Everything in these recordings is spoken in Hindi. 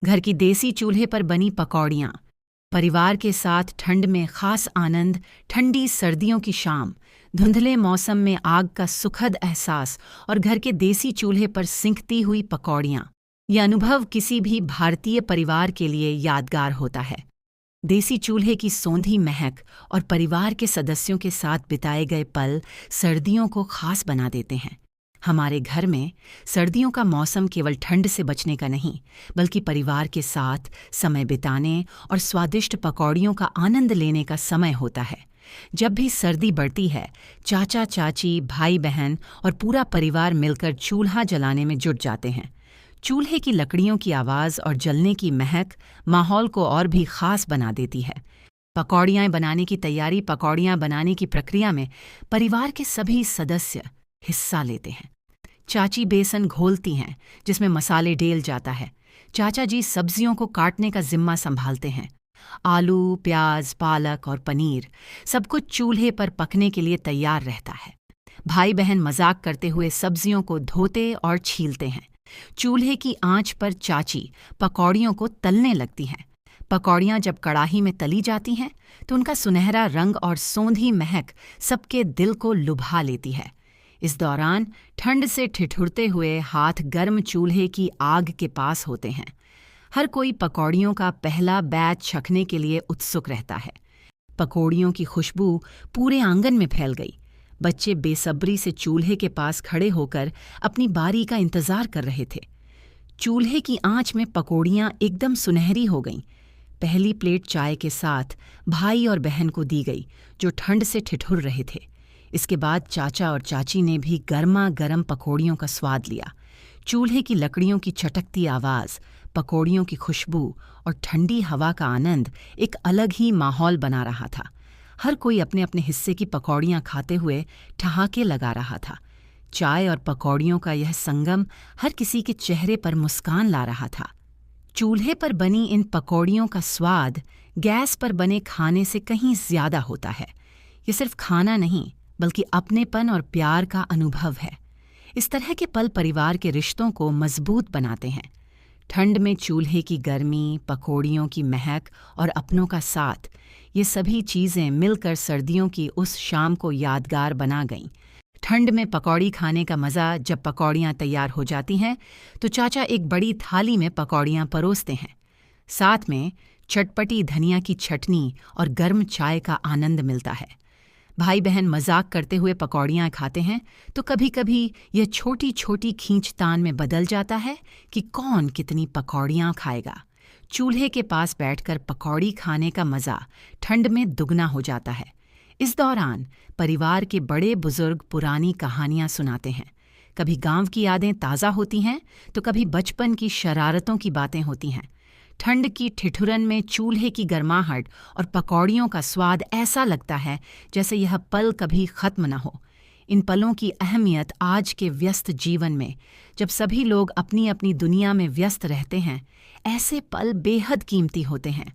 घर की देसी चूल्हे पर बनी पकौड़ियाँ, परिवार के साथ ठंड में खास आनंद, ठंडी सर्दियों की शाम, धुंधले मौसम में आग का सुखद एहसास और घर के देसी चूल्हे पर सिंकती हुई पकौड़ियाँ। यह अनुभव किसी भी भारतीय परिवार के लिए यादगार होता है। देसी चूल्हे की सौंधी महक और परिवार के सदस्यों के साथ बिताए गए पल सर्दियों को खास बना देते हैं। हमारे घर में सर्दियों का मौसम केवल ठंड से बचने का नहीं, बल्कि परिवार के साथ समय बिताने और स्वादिष्ट पकौड़ियों का आनंद लेने का समय होता है। जब भी सर्दी बढ़ती है, चाचा चाची, भाई बहन और पूरा परिवार मिलकर चूल्हा जलाने में जुट जाते हैं। चूल्हे की लकड़ियों की आवाज़ और जलने की महक माहौल को और भी खास बना देती है। पकौड़ियाँ बनाने की तैयारी पकौड़ियाँ बनाने की प्रक्रिया में परिवार के सभी सदस्य हिस्सा लेते हैं। चाची बेसन घोलती हैं, जिसमें मसाले डेल जाता है। चाचा जी सब्जियों को काटने का जिम्मा संभालते हैं। आलू, प्याज, पालक और पनीर सब कुछ चूल्हे पर पकने के लिए तैयार रहता है। भाई बहन मजाक करते हुए सब्जियों को धोते और छीलते हैं। चूल्हे की आंच पर चाची पकौड़ियों को तलने लगती हैं। पकौड़ियाँ जब कड़ाही में तली जाती हैं तो उनका सुनहरा रंग और सौंधी महक सबके दिल को लुभा लेती है। इस दौरान ठंड से ठिठुरते हुए हाथ गर्म चूल्हे की आग के पास होते हैं। हर कोई पकौड़ियों का पहला बैच चखने के लिए उत्सुक रहता है। पकौड़ियों की खुशबू पूरे आंगन में फैल गई। बच्चे बेसब्री से चूल्हे के पास खड़े होकर अपनी बारी का इंतजार कर रहे थे। चूल्हे की आंच में पकौड़ियाँ एकदम सुनहरी हो गईं। पहली प्लेट चाय के साथ भाई और बहन को दी गई, जो ठंड से ठिठुर रहे थे। इसके बाद चाचा और चाची ने भी गर्मा गर्म पकौड़ियों का स्वाद लिया। चूल्हे की लकड़ियों की चटकती आवाज़, पकौड़ियों की खुशबू और ठंडी हवा का आनंद एक अलग ही माहौल बना रहा था। हर कोई अपने अपने हिस्से की पकौड़ियाँ खाते हुए ठहाके लगा रहा था। चाय और पकौड़ियों का यह संगम हर किसी के चेहरे पर मुस्कान ला रहा था। चूल्हे पर बनी इन पकौड़ियों का स्वाद गैस पर बने खाने से कहीं ज़्यादा होता है। ये सिर्फ खाना नहीं, बल्कि अपनेपन और प्यार का अनुभव है। इस तरह के पल परिवार के रिश्तों को मजबूत बनाते हैं। ठंड में चूल्हे की गर्मी, पकौड़ियों की महक और अपनों का साथ, ये सभी चीज़ें मिलकर सर्दियों की उस शाम को यादगार बना गईं। ठंड में पकौड़ी खाने का मज़ा, जब पकौड़ियाँ तैयार हो जाती हैं तो चाचा एक बड़ी थाली में पकौड़ियाँ परोसते हैं। साथ में चटपटी धनिया की चटनी और गर्म चाय का आनंद मिलता है। भाई बहन मजाक करते हुए पकौड़ियाँ खाते हैं तो कभी कभी यह छोटी छोटी खींचतान में बदल जाता है कि कौन कितनी पकौड़ियाँ खाएगा। चूल्हे के पास बैठकर पकौड़ी खाने का मज़ा ठंड में दुगना हो जाता है। इस दौरान परिवार के बड़े बुजुर्ग पुरानी कहानियाँ सुनाते हैं। कभी गांव की यादें ताज़ा होती हैं तो कभी बचपन की शरारतों की बातें होती हैं। ठंड की ठिठुरन में चूल्हे की गर्माहट और पकौड़ियों का स्वाद ऐसा लगता है जैसे यह पल कभी ख़त्म न हो। इन पलों की अहमियत आज के व्यस्त जीवन में, जब सभी लोग अपनी अपनी दुनिया में व्यस्त रहते हैं, ऐसे पल बेहद कीमती होते हैं।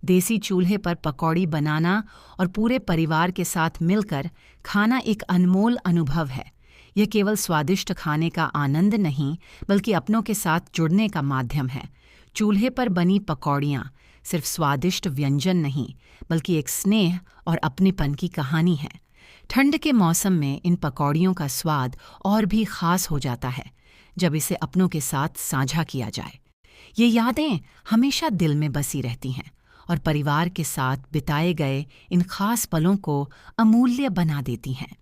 देसी चूल्हे पर पकौड़ी बनाना और पूरे परिवार के साथ मिलकर खाना एक अनमोल अनुभव है। यह केवल स्वादिष्ट खाने का आनंद नहीं, बल्कि अपनों के साथ जुड़ने का माध्यम है। चूल्हे पर बनी पकौड़ियाँ सिर्फ स्वादिष्ट व्यंजन नहीं, बल्कि एक स्नेह और अपनेपन की कहानी है। ठंड के मौसम में इन पकौड़ियों का स्वाद और भी खास हो जाता है जब इसे अपनों के साथ साझा किया जाए। ये यादें हमेशा दिल में बसी रहती हैं और परिवार के साथ बिताए गए इन खास पलों को अमूल्य बना देती हैं।